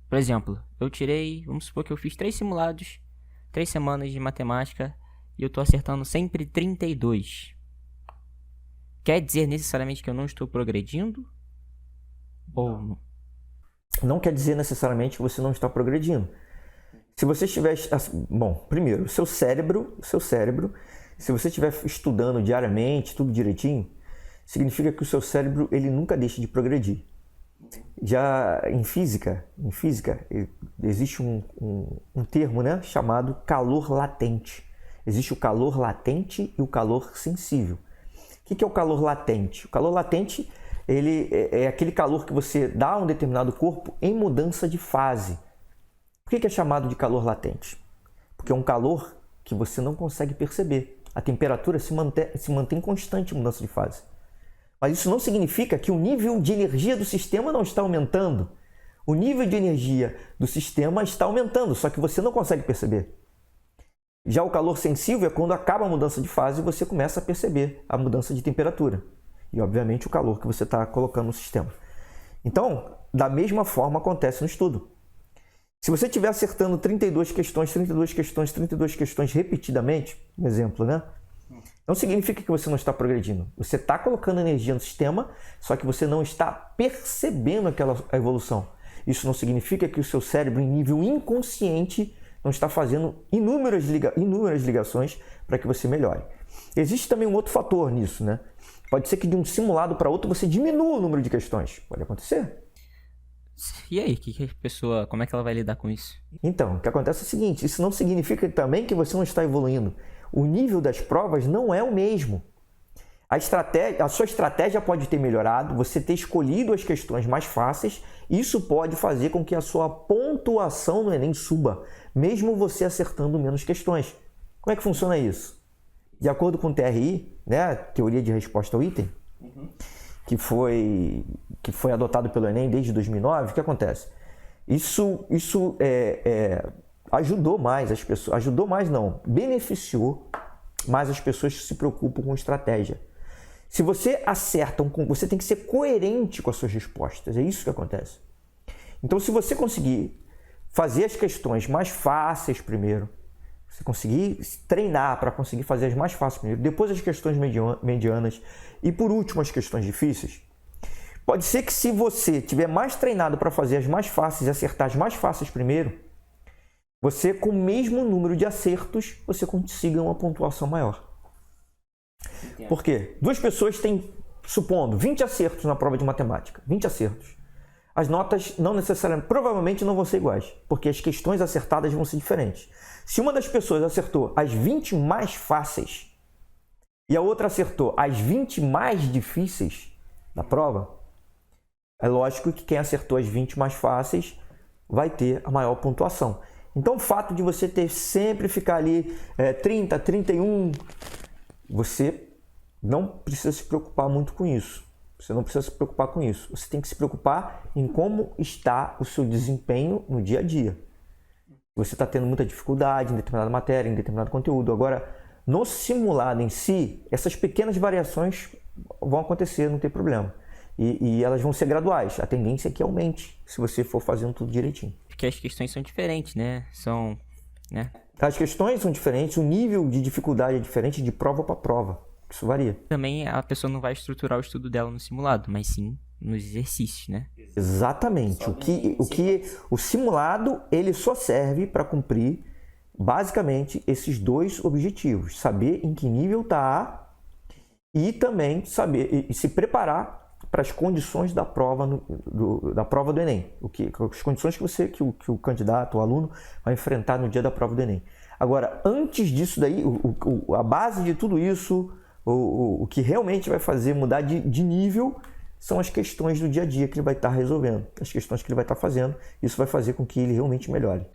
Por exemplo, eu tirei, vamos supor que eu fiz 3 simulados, 3 semanas de matemática e eu tô acertando sempre 32. Quer dizer necessariamente que eu não estou progredindo? Ou não? Não quer dizer necessariamente que você não está progredindo. Se você estiver... Bom, primeiro, o seu cérebro, se você estiver estudando diariamente, tudo direitinho, significa que o seu cérebro ele nunca deixa de progredir. Já em física existe um termo, né, chamado calor latente. Existe o calor latente e o calor sensível. O que é o calor latente? O calor latente ele é aquele calor que você dá a um determinado corpo em mudança de fase. Por que é chamado de calor latente? Porque é um calor que você não consegue perceber. A temperatura se mantém constante em mudança de fase. Mas isso não significa que o nível de energia do sistema não está aumentando. O nível de energia do sistema está aumentando, só que você não consegue perceber. Já o calor sensível é quando acaba a mudança de fase e você começa a perceber a mudança de temperatura. E, obviamente, o calor que você está colocando no sistema. Então, da mesma forma acontece no estudo. Se você estiver acertando 32 questões repetidamente, um exemplo, né? Não significa que você não está progredindo. Você está colocando energia no sistema, só que você não está percebendo aquela evolução. Isso não significa que o seu cérebro, em nível inconsciente, não está fazendo inúmeras ligações para que você melhore. Existe também um outro fator nisso, né? Pode ser que de um simulado para outro você diminua o número de questões. Pode acontecer. E aí, como é que ela vai lidar com isso? Então, o que acontece é o seguinte, isso não significa também que você não está evoluindo. O nível das provas não é o mesmo. A sua estratégia pode ter melhorado, você ter escolhido as questões mais fáceis, isso pode fazer com que a sua pontuação no Enem suba, mesmo você acertando menos questões. Como é que funciona isso? De acordo com o TRI, né, Teoria de Resposta ao Item, que foi adotado pelo Enem desde 2009, o que acontece? Isso ajudou mais as pessoas, beneficiou mais as pessoas que se preocupam com estratégia. Se você acerta, você tem que ser coerente com as suas respostas, é isso que acontece. Então, se você conseguir fazer as questões mais fáceis primeiro, você conseguir treinar para conseguir fazer as mais fáceis primeiro, depois as questões medianas e por último as questões difíceis, pode ser que se você tiver mais treinado para fazer as mais fáceis e acertar as mais fáceis primeiro, você com o mesmo número de acertos, você consiga uma pontuação maior. Entendo. Por quê? Duas pessoas têm, supondo, 20 acertos na prova de matemática. 20 acertos. As notas não necessariamente, provavelmente não vão ser iguais, porque as questões acertadas vão ser diferentes. Se uma das pessoas acertou as 20 mais fáceis e a outra acertou as 20 mais difíceis da prova, é lógico que quem acertou as 20 mais fáceis vai ter a maior pontuação. Então, o fato de você ter sempre ficar ali 30, 31, você não precisa se preocupar muito com isso. Você não precisa se preocupar com isso. Você tem que se preocupar em como está o seu desempenho no dia a dia. Você está tendo muita dificuldade em determinada matéria, em determinado conteúdo. Agora, no simulado em si, essas pequenas variações vão acontecer, não tem problema. E elas vão ser graduais. A tendência é que aumente se você for fazendo tudo direitinho. Porque as questões são diferentes, né? As questões são diferentes, o nível de dificuldade é diferente de prova para prova. Isso varia. Também a pessoa não vai estruturar o estudo dela no simulado, mas sim nos exercícios, né? Exatamente. O simulado ele só serve para cumprir basicamente esses dois objetivos: saber em que nível está e também saber e se preparar para as condições da prova do Enem. As condições que o candidato, o aluno, vai enfrentar no dia da prova do Enem. Agora, antes disso daí, a base de tudo isso, o que realmente vai fazer mudar de nível são as questões do dia a dia que ele vai estar resolvendo, as questões que ele vai estar fazendo. Isso vai fazer com que ele realmente melhore.